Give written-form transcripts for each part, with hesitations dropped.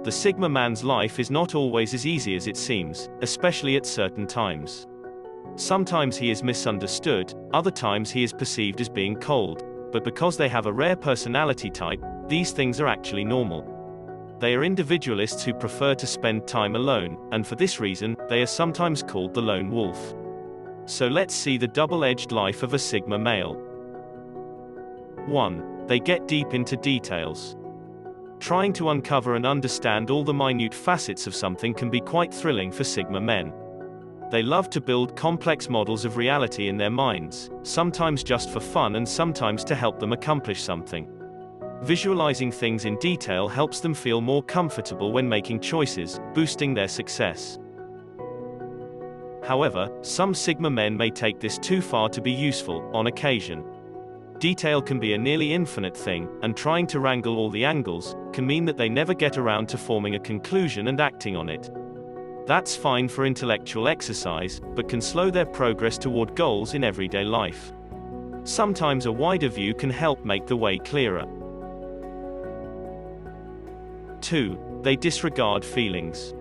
The Sigma man's life is not always as easy as it seems, especially at certain times. Sometimes he is misunderstood, other times he is perceived as being cold, but because they have a rare personality type, these things are actually normal. They are individualists who prefer to spend time alone, and for this reason, they are sometimes called the lone wolf. So let's see the double-edged life of a Sigma male. 1. They get deep into details. Trying to uncover and understand all the minute facets of something can be quite thrilling for Sigma men. They love to build complex models of reality in their minds, sometimes just for fun and sometimes to help them accomplish something. Visualizing things in detail helps them feel more comfortable when making choices, boosting their success. However, some Sigma men may take this too far to be useful, on occasion. Detail can be a nearly infinite thing, and trying to wrangle all the angles can mean that they never get around to forming a conclusion and acting on it. That's fine for intellectual exercise, but can slow their progress toward goals in everyday life. Sometimes a wider view can help make the way clearer. 2. They disregard feelings.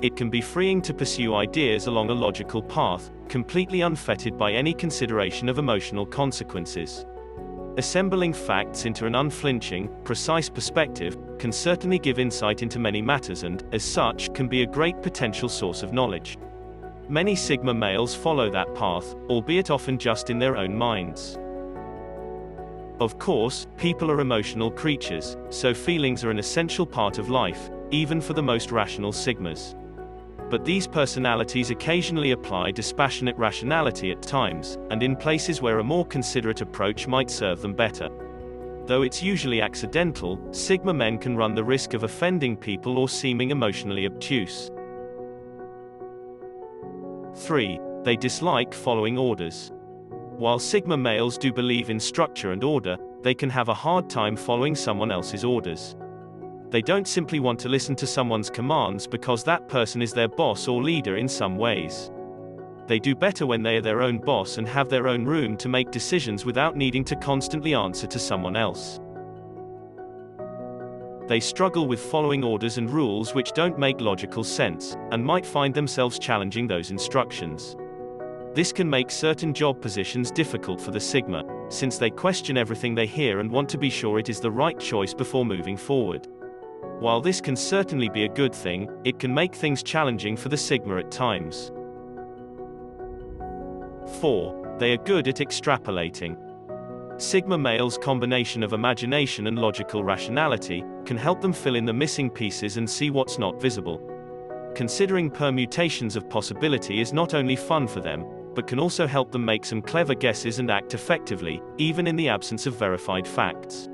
It can be freeing to pursue ideas along a logical path, completely unfettered by any consideration of emotional consequences. Assembling facts into an unflinching, precise perspective can certainly give insight into many matters and, as such, can be a great potential source of knowledge. Many Sigma males follow that path, albeit often just in their own minds. Of course, people are emotional creatures, so feelings are an essential part of life, even for the most rational Sigmas. But these personalities occasionally apply dispassionate rationality at times, and in places where a more considerate approach might serve them better. Though it's usually accidental, Sigma men can run the risk of offending people or seeming emotionally obtuse. 3. They dislike following orders. While Sigma males do believe in structure and order, they can have a hard time following someone else's orders. They don't simply want to listen to someone's commands because that person is their boss or leader in some ways. They do better when they are their own boss and have their own room to make decisions without needing to constantly answer to someone else. They struggle with following orders and rules which don't make logical sense, and might find themselves challenging those instructions. This can make certain job positions difficult for the Sigma, since they question everything they hear and want to be sure it is the right choice before moving forward. While this can certainly be a good thing, it can make things challenging for the Sigma at times. 4. They are good at extrapolating. Sigma males' combination of imagination and logical rationality can help them fill in the missing pieces and see what's not visible. Considering permutations of possibility is not only fun for them, but can also help them make some clever guesses and act effectively, even in the absence of verified facts.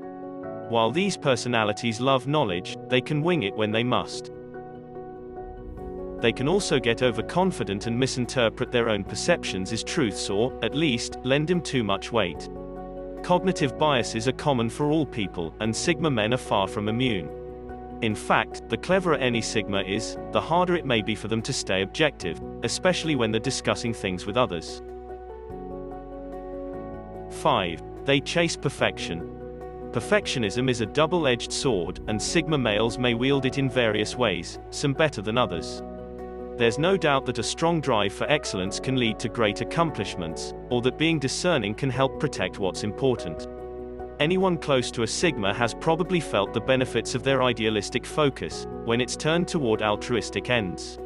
While these personalities love knowledge, they can wing it when they must. They can also get overconfident and misinterpret their own perceptions as truths or, at least, lend them too much weight. Cognitive biases are common for all people, and Sigma men are far from immune. In fact, the cleverer any Sigma is, the harder it may be for them to stay objective, especially when they're discussing things with others. 5. They chase perfection. Perfectionism is a double-edged sword, and Sigma males may wield it in various ways, some better than others. There's no doubt that a strong drive for excellence can lead to great accomplishments, or that being discerning can help protect what's important. Anyone close to a Sigma has probably felt the benefits of their idealistic focus, when it's turned toward altruistic ends.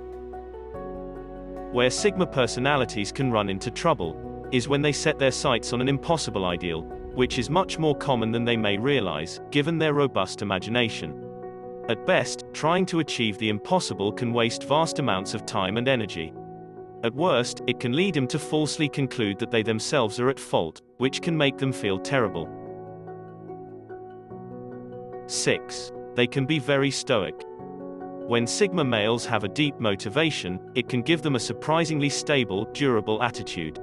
Where Sigma personalities can run into trouble is when they set their sights on an impossible ideal, which is much more common than they may realize, given their robust imagination. At best, trying to achieve the impossible can waste vast amounts of time and energy. At worst, it can lead them to falsely conclude that they themselves are at fault, which can make them feel terrible. 6. They can be very stoic. When Sigma males have a deep motivation, it can give them a surprisingly stable, durable attitude.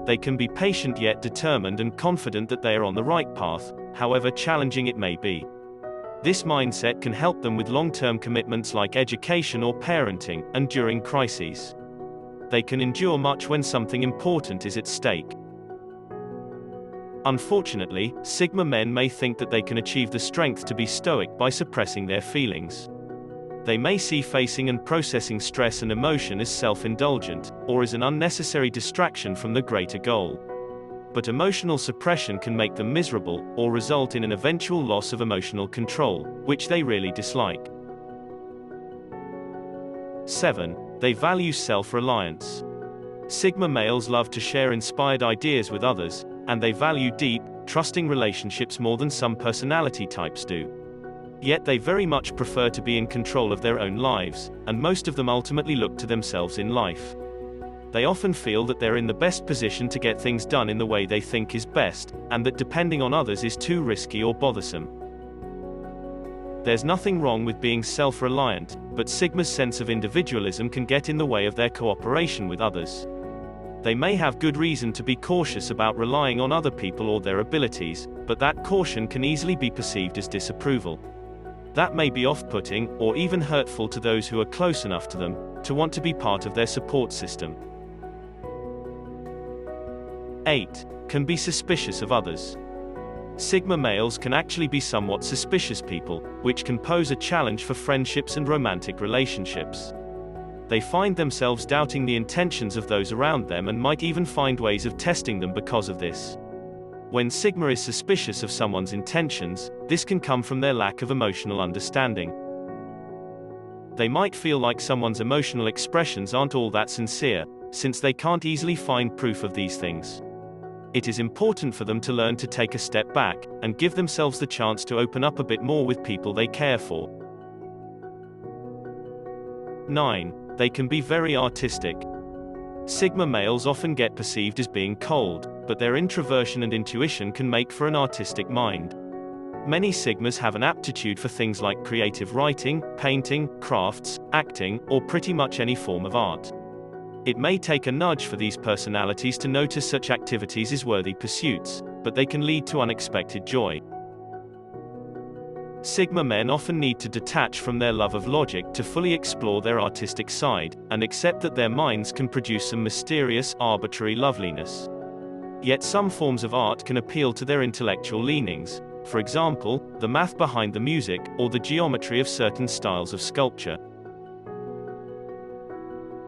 They can be patient yet determined and confident that they are on the right path, however challenging it may be. This mindset can help them with long-term commitments like education or parenting, and during crises. They can endure much when something important is at stake. Unfortunately, Sigma men may think that they can achieve the strength to be stoic by suppressing their feelings. They may see facing and processing stress and emotion as self-indulgent, or as an unnecessary distraction from the greater goal. But emotional suppression can make them miserable, or result in an eventual loss of emotional control, which they really dislike. 7. They value self-reliance. Sigma males love to share inspired ideas with others, and they value deep, trusting relationships more than some personality types do. Yet they very much prefer to be in control of their own lives, and most of them ultimately look to themselves in life. They often feel that they're in the best position to get things done in the way they think is best, and that depending on others is too risky or bothersome. There's nothing wrong with being self-reliant, but Sigma's sense of individualism can get in the way of their cooperation with others. They may have good reason to be cautious about relying on other people or their abilities, but that caution can easily be perceived as disapproval. That may be off-putting, or even hurtful to those who are close enough to them, to want to be part of their support system. 8. Can be suspicious of others. Sigma males can actually be somewhat suspicious people, which can pose a challenge for friendships and romantic relationships. They find themselves doubting the intentions of those around them and might even find ways of testing them because of this. When Sigma is suspicious of someone's intentions, this can come from their lack of emotional understanding. They might feel like someone's emotional expressions aren't all that sincere, since they can't easily find proof of these things. It is important for them to learn to take a step back, and give themselves the chance to open up a bit more with people they care for. 9. They can be very artistic. Sigma males often get perceived as being cold, but their introversion and intuition can make for an artistic mind. Many Sigmas have an aptitude for things like creative writing, painting, crafts, acting, or pretty much any form of art. It may take a nudge for these personalities to notice such activities as worthy pursuits, but they can lead to unexpected joy. Sigma men often need to detach from their love of logic to fully explore their artistic side, and accept that their minds can produce some mysterious, arbitrary loveliness. Yet some forms of art can appeal to their intellectual leanings, for example, the math behind the music, or the geometry of certain styles of sculpture.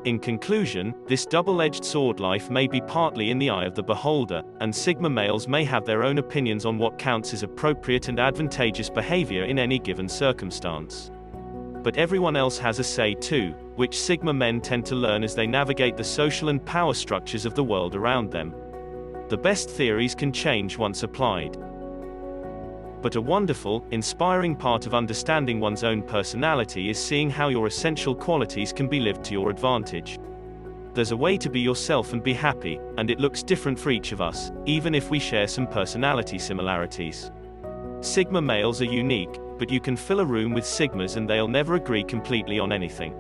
In conclusion, this double-edged sword life may be partly in the eye of the beholder, and Sigma males may have their own opinions on what counts as appropriate and advantageous behavior in any given circumstance. But everyone else has a say too, which Sigma men tend to learn as they navigate the social and power structures of the world around them. The best theories can change once applied. But a wonderful, inspiring part of understanding one's own personality is seeing how your essential qualities can be lived to your advantage. There's a way to be yourself and be happy, and it looks different for each of us, even if we share some personality similarities. Sigma males are unique, but you can fill a room with Sigmas and they'll never agree completely on anything.